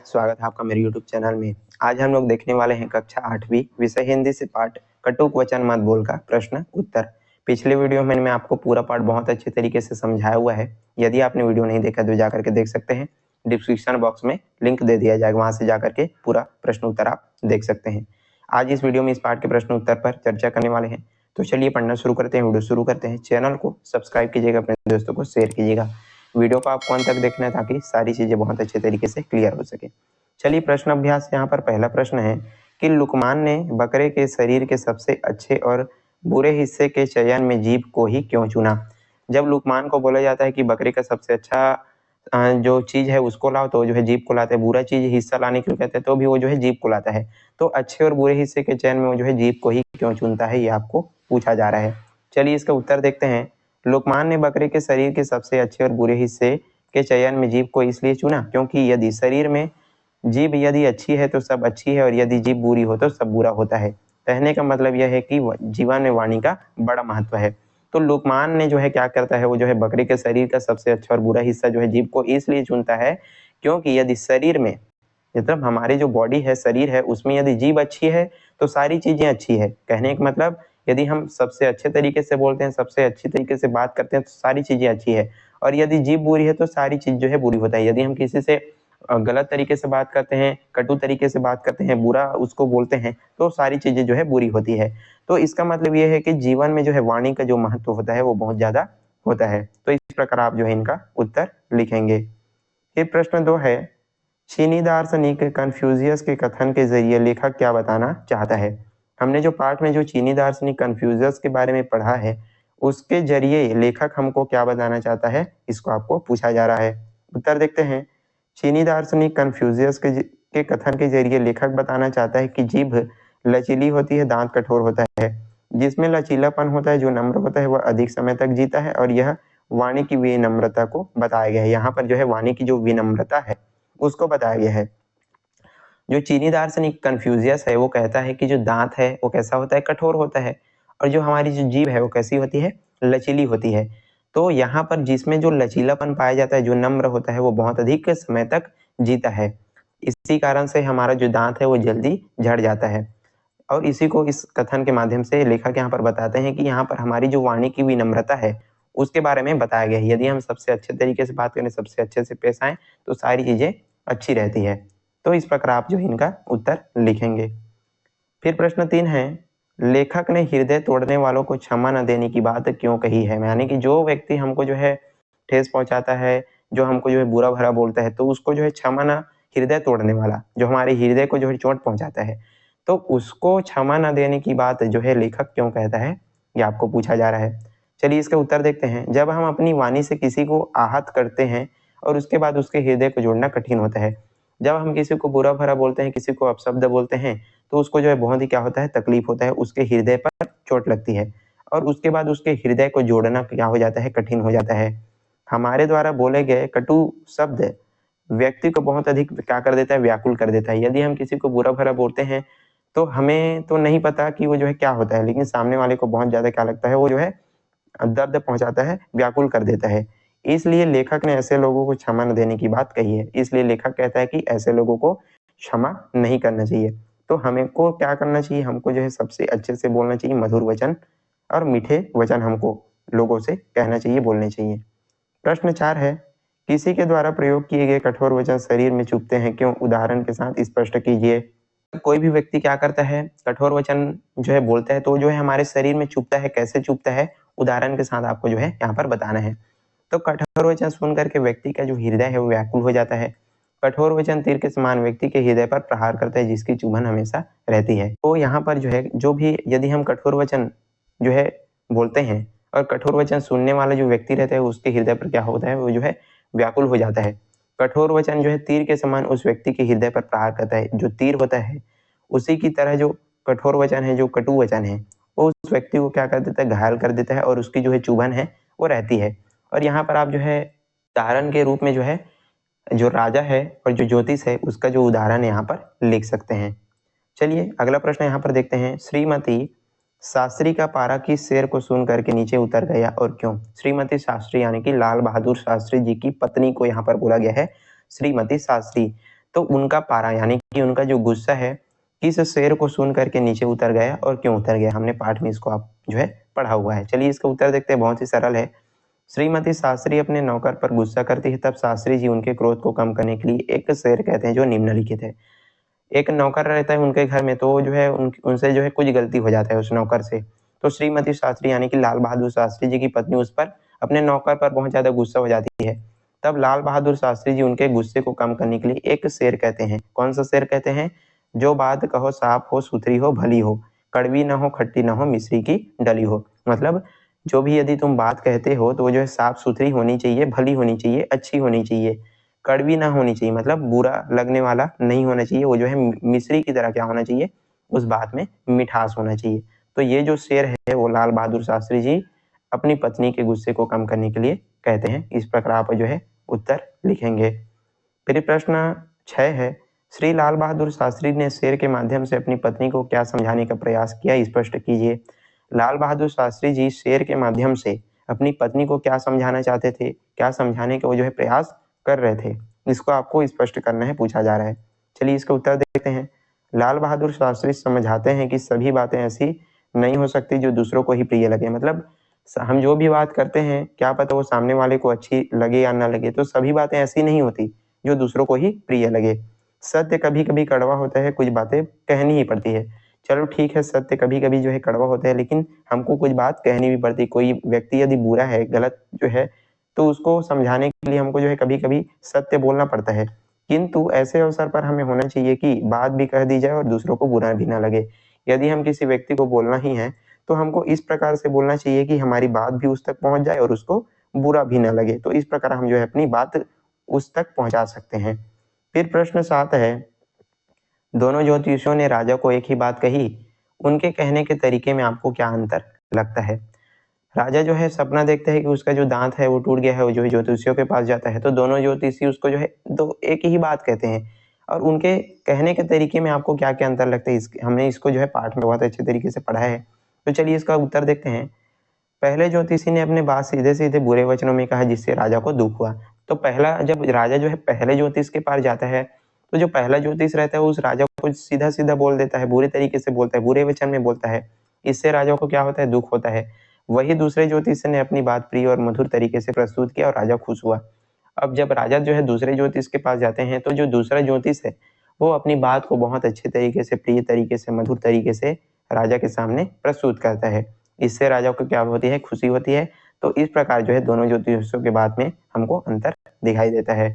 स्वागत है आपका मेरे YouTube चैनल में। आज हम लोग देखने वाले हैं कक्षा 8वीं विषय हिंदी से पाठ कटुक वचन मत बोल का प्रश्न उत्तर। पिछले वीडियो में मैं आपको पूरा पाठ बहुत अच्छे तरीके से समझाया हुआ है। यदि आपने वीडियो नहीं देखा तो जाकर के देख सकते हैं। डिस्क्रिप्शन बॉक्स में लिंक दे दिया जाएगा, वहां से जाकर के पूरा प्रश्न उत्तर आप देख सकते हैं। आज इस वीडियो में इस पाठ के प्रश्न उत्तर पर चर्चा करने वाले हैं। तो चलिए पढ़ना शुरू करते हैं, वीडियो शुरू करते हैं। चैनल को सब्सक्राइब कीजिएगा, अपने दोस्तों को शेयर कीजिएगा। वीडियो को आपको अंत तक देखना है ताकि सारी चीजें बहुत अच्छे तरीके से क्लियर हो सके। चलिए प्रश्न अभ्यास। यहाँ पर पहला प्रश्न है कि लुकमान ने बकरे के शरीर के सबसे अच्छे और बुरे हिस्से के चयन में जीभ को ही क्यों चुना। जब लुकमान को बोला जाता है कि बकरे का सबसे अच्छा जो चीज है उसको लाओ, तो जो है जीभ को लाते हैं। बुरा चीज हिस्सा लाने के लिए कहते हैं तो भी वो जो है जीभ को लाता है। तो अच्छे और बुरे हिस्से के चयन में वो जो है जीभ को ही क्यों चुनता है, ये आपको पूछा जा रहा है। चलिए इसका उत्तर देखते हैं। लुकमान ने बकरे के शरीर के सबसे अच्छे और बुरे हिस्से के चयन में जीभ को इसलिए चुना क्योंकि यदि शरीर में जीभ यदि अच्छी है तो सब अच्छी है और यदि जीभ बुरी हो तो सब बुरा होता है। कहने का मतलब यह है कि जीवन में वाणी का बड़ा महत्व है। तो लुकमान ने जो है क्या करता है, वो जो है बकरे के शरीर का सबसे अच्छा और बुरा हिस्सा जो है जीभ को इसलिए चुनता है क्योंकि यदि शरीर में, मतलब हमारी जो बॉडी है, शरीर है, उसमें यदि जीभ अच्छी है तो सारी चीजें अच्छी है। कहने का मतलब यदि हम सबसे अच्छे तरीके से बोलते हैं, सबसे अच्छी तरीके से बात करते हैं तो सारी चीजें अच्छी है, और यदि जीभ बुरी है तो सारी चीज जो है बुरी होता है। यदि हम किसी से गलत तरीके से बात करते हैं, कटु तरीके से बात करते हैं, बुरा उसको बोलते हैं, तो सारी चीजें जो है बुरी होती है। तो इसका मतलब ये है कि जीवन में जो है वाणी का जो महत्व होता है वो बहुत ज्यादा होता है। तो इस प्रकार आप जो है इनका उत्तर लिखेंगे। फिर प्रश्न 2 है, चीनी दार्शनिक कन्फ्यूशियस के कथन के जरिए लेखक क्या बताना चाहता है। हमने जो पाठ में जो चीनी दार्शनिक कन्फ्यूशियस के बारे में पढ़ा है, उसके जरिए लेखक हमको क्या बताना चाहता है, इसको आपको पूछा जा रहा है। उत्तर देखते हैं। चीनी दार्शनिक कन्फ्यूशियस के कथन के जरिए लेखक बताना चाहता है कि जीभ लचीली होती है, दांत कठोर होता है। जिसमें लचीलापन होता है, जो नम्र होता है, वह अधिक समय तक जीता है, और यह वाणी की विनम्रता को बताया गया है। यहाँ पर जो है वाणी की जो विनम्रता है उसको बताया गया है। जो चीनी दार्शनिक कन्फ्यूशियस है वो कहता है कि जो दांत है वो कैसा होता है, कठोर होता है, और जो हमारी जो जीभ है वो कैसी होती है, लचीली होती है। तो यहाँ पर जिसमें जो लचीलापन पाया जाता है, जो नम्र होता है, वो बहुत अधिक समय तक जीता है। इसी कारण से हमारा जो दांत है वो जल्दी झड़ जाता है। और इसी को इस कथन के माध्यम से लेखक यहाँ पर बताते हैं कि यहाँ पर हमारी जो वाणी की विनम्रता है उसके बारे में बताया गया है। यदि हम सबसे अच्छे तरीके से बात करें, सबसे अच्छे से पेश आए, तो सारी चीजें अच्छी रहती है। तो इस प्रकार आप जो इनका उत्तर लिखेंगे। फिर प्रश्न 3 है, लेखक ने हृदय तोड़ने वालों को क्षमा न देने की बात क्यों कही है। यानी कि जो व्यक्ति हमको जो है ठेस पहुंचाता है, जो हमको जो है बुरा भला बोलता है, तो उसको जो है क्षमा न, हृदय तोड़ने वाला जो हमारे हृदय को जो है चोट पहुंचाता है, तो उसको क्षमा न देने की बात जो है लेखक क्यों कहता है, ये आपको पूछा जा रहा है। चलिए इसका उत्तर देखते हैं। जब हम अपनी वाणी से किसी को आहत करते हैं और उसके बाद उसके हृदय को जोड़ना कठिन होता है। जब हम किसी को बुरा भला बोलते हैं, किसी को अपशब्द बोलते हैं, तो उसको जो है बहुत ही क्या होता है, तकलीफ होता है, उसके हृदय पर चोट लगती है, और उसके बाद उसके हृदय को जोड़ना क्या हो जाता है, कठिन हो जाता है। हमारे द्वारा बोले गए कटु शब्द व्यक्ति को बहुत अधिक क्या कर देता है, व्याकुल कर देता है। यदि हम किसी को बुरा भला बोलते हैं तो हमें तो नहीं पता कि वो जो है क्या होता है, लेकिन सामने वाले को बहुत ज्यादा क्या लगता है, वो जो है दर्द पहुंचाता है, व्याकुल कर देता है। इसलिए लेखक ने ऐसे लोगों को क्षमा न देने की बात कही है। इसलिए लेखक कहता है कि ऐसे लोगों को क्षमा नहीं करना चाहिए। तो हमें को क्या करना चाहिए, हमको जो है सबसे अच्छे से बोलना चाहिए, मधुर वचन और मीठे वचन हमको लोगों से कहना चाहिए, बोलने चाहिए। प्रश्न 4 है, किसी के द्वारा प्रयोग किए गए कठोर वचन शरीर में चुभते हैं क्यों, उदाहरण के साथ स्पष्ट कीजिए। कोई भी व्यक्ति क्या करता है, कठोर वचन जो है बोलता है, तो जो है हमारे शरीर में चुभता है। कैसे चुभता है, उदाहरण के साथ आपको जो है यहाँ पर बताना है। तो कठोर वचन सुन करके व्यक्ति का जो हृदय है वो व्याकुल हो जाता है। कठोर वचन तीर के समान व्यक्ति के हृदय पर प्रहार करता है, जिसकी चुभन हमेशा रहती है। तो यहाँ पर जो है, जो भी यदि हम कठोर वचन जो है बोलते हैं और कठोर वचन सुनने वाला जो व्यक्ति रहता है उसके हृदय पर क्या होता है, वो जो है व्याकुल हो जाता है। कठोर वचन जो है तीर के समान उस व्यक्ति के हृदय पर प्रहार करता है। जो तीर होता है उसी की तरह जो कठोर वचन है, जो कटु वचन है, वो उस व्यक्ति को क्या कर देता है, घायल कर देता है, और उसकी जो है चुभन है वो रहती है। और यहाँ पर आप जो है उदाहरण के रूप में जो है जो राजा है और जो ज्योतिष है उसका जो उदाहरण यहाँ पर लिख सकते हैं। चलिए अगला प्रश्न यहाँ पर देखते हैं। श्रीमती शास्त्री का पारा किस शेर को सुन करके नीचे उतर गया और क्यों। श्रीमती शास्त्री यानी कि लाल बहादुर शास्त्री जी की पत्नी को यहाँ पर बोला गया है श्रीमती शास्त्री। तो उनका पारा यानी कि उनका जो गुस्सा है किस शेर को सुन करके नीचे उतर गया और क्यों उतर गया, हमने पाठ में इसको आप जो है पढ़ा हुआ है। चलिए इसका उत्तर देखते हैं, बहुत ही सरल है। श्रीमती शास्त्री अपने नौकर पर गुस्सा करती है, तब शास्त्री जी उनके क्रोध को कम करने के लिए एक शेर कहते हैं जो निम्नलिखित है। एक नौकर रहता है उनके घर में, तो जो है उनसे जो है कुछ गलती हो जाता है उस नौकर से। तो श्रीमती शास्त्री यानी कि लाल बहादुर शास्त्री जी की पत्नी उस पर अपने नौकर पर बहुत ज्यादा गुस्सा हो जाती है। तब लाल बहादुर शास्त्री जी उनके गुस्से को कम करने के लिए एक शेर कहते हैं। कौन सा शेर कहते हैं? जो बात कहो साफ हो, सुथरी हो, भली हो, कड़वी ना हो, खट्टी ना हो, मिश्री की डली हो। मतलब जो भी यदि तुम बात कहते हो तो वो जो है साफ सुथरी होनी चाहिए, भली होनी चाहिए, अच्छी होनी चाहिए, कड़वी ना होनी चाहिए, मतलब बुरा लगने वाला नहीं होना चाहिए। वो जो है मिश्री की तरह क्या होना चाहिए, उस बात में मिठास होना चाहिए। तो ये जो शेर है वो लाल बहादुर शास्त्री जी अपनी पत्नी के गुस्से को कम करने के लिए कहते हैं। इस प्रकार आप जो है उत्तर लिखेंगे। फिर प्रश्न 6 है, श्री लाल बहादुर शास्त्री ने शेर के माध्यम से अपनी पत्नी को क्या समझाने का प्रयास किया, स्पष्ट कीजिए। लाल बहादुर शास्त्री जी शेर के माध्यम से अपनी पत्नी को क्या समझाना चाहते थे, क्या समझाने का वो जो है प्रयास कर रहे थे, इसको आपको स्पष्ट करना है, पूछा जा रहा है। चलिए इसका उत्तर देखते हैं। लाल बहादुर शास्त्री समझाते हैं कि सभी बातें ऐसी नहीं हो सकती जो दूसरों को ही प्रिय लगे। मतलब हम जो भी बात करते हैं क्या पता वो सामने वाले को अच्छी लगे या ना लगे, तो सभी बातें ऐसी नहीं होती जो दूसरों को ही प्रिय लगे। सत्य कभी कभी कड़वा होता है, कुछ बातें कहनी ही पड़ती है। चलो ठीक है, सत्य कभी कभी जो है कड़वा होता है, लेकिन हमको कुछ बात कहनी भी पड़ती है। कोई व्यक्ति यदि बुरा है, गलत जो है, तो उसको समझाने के लिए हमको जो है कभी कभी सत्य बोलना पड़ता है। किंतु ऐसे अवसर पर हमें होना चाहिए कि बात भी कह दी जाए और दूसरों को बुरा भी ना लगे। यदि हम किसी व्यक्ति को बोलना ही है तो हमको इस प्रकार से बोलना चाहिए कि हमारी बात भी उस तक पहुंच जाए और उसको बुरा भी ना लगे। तो इस प्रकार हम जो है अपनी बात उस तक पहुंचा सकते हैं। फिर प्रश्न 7 है, दोनों ज्योतिषियों ने राजा को एक ही बात कही, उनके कहने के तरीके में आपको क्या अंतर लगता है? राजा जो है सपना देखता है कि उसका जो दांत है वो टूट गया है, वो जो है ज्योतिषियों के पास जाता है, तो दोनों ज्योतिषी उसको जो है दो एक ही बात कहते हैं। और उनके कहने के तरीके में आपको क्या क्या अंतर लगता है, हमने इसको जो है पाठ में बहुत अच्छे तरीके से पढ़ा है। तो चलिए इसका उत्तर देखते हैं। पहले ज्योतिषी ने अपने बात सीधे सीधे बुरे वचनों में कहा, जिससे राजा को दुख हुआ। तो पहला जब राजा जो है पहले ज्योतिष के पास जाता है, तो जो पहला ज्योतिष रहता है उस राजा को सीधा सीधा बोल देता है, बुरे तरीके से बोलता है, बुरे वचन में बोलता है। इससे राजा को क्या होता है, दुख होता है। वही दूसरे ज्योतिष ने अपनी बात प्रिय और मधुर तरीके से प्रस्तुत किया और राजा खुश हुआ। अब जब राजा जो है दूसरे ज्योतिष के पास जाते हैं, तो जो दूसरा ज्योतिष है वो अपनी बात को बहुत अच्छे तरीके से, प्रिय तरीके से, मधुर तरीके से राजा के सामने प्रस्तुत करता है। इससे राजा को क्या होती है, खुशी होती है। तो इस प्रकार जो है दोनों ज्योतिषों के बात में हमको अंतर दिखाई देता है।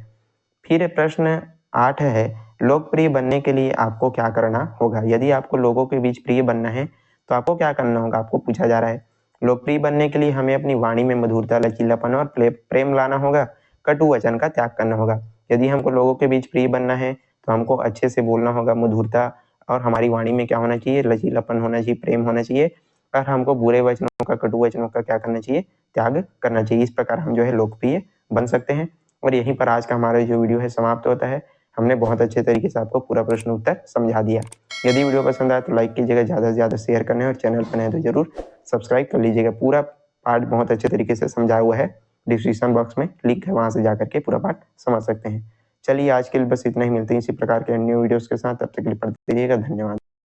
फिर प्रश्न 8 है, लोकप्रिय बनने के लिए आपको क्या करना होगा? यदि आपको लोगों के बीच प्रिय बनना है तो आपको क्या करना होगा, आपको पूछा जा रहा है। लोकप्रिय बनने के लिए हमें अपनी वाणी में मधुरता, लचीलापन और प्रेम लाना होगा, कटु वचन का त्याग करना होगा। यदि हमको लोगों के बीच प्रिय बनना है तो हमको अच्छे से बोलना होगा, मधुरता, और हमारी वाणी में क्या होना चाहिए, लचीलापन होना चाहिए, प्रेम होना चाहिए, और हमको बुरे वचनों का, कटु वचनों का क्या करना चाहिए, त्याग करना चाहिए। इस प्रकार हम जो है लोकप्रिय बन सकते हैं। और यहीं पर आज का हमारा जो वीडियो है समाप्त होता है। हमने बहुत अच्छे तरीके से आपको पूरा प्रश्न उत्तर समझा दिया। यदि वीडियो पसंद आए तो लाइक कीजिएगा, ज़्यादा से ज़्यादा शेयर करना है, और चैनल पर नए तो जरूर सब्सक्राइब कर लीजिएगा। पूरा पाठ बहुत अच्छे तरीके से समझाया हुआ है, डिस्क्रिप्शन बॉक्स में लिंक है, वहाँ से जा करके पूरा पाठ समझ सकते हैं। चलिए आज के लिए बस इतना ही, मिलते हैं इसी प्रकार के अन्य वीडियोज़ के साथ। तब तक के लिए पढ़ते रहिएगा। धन्यवाद।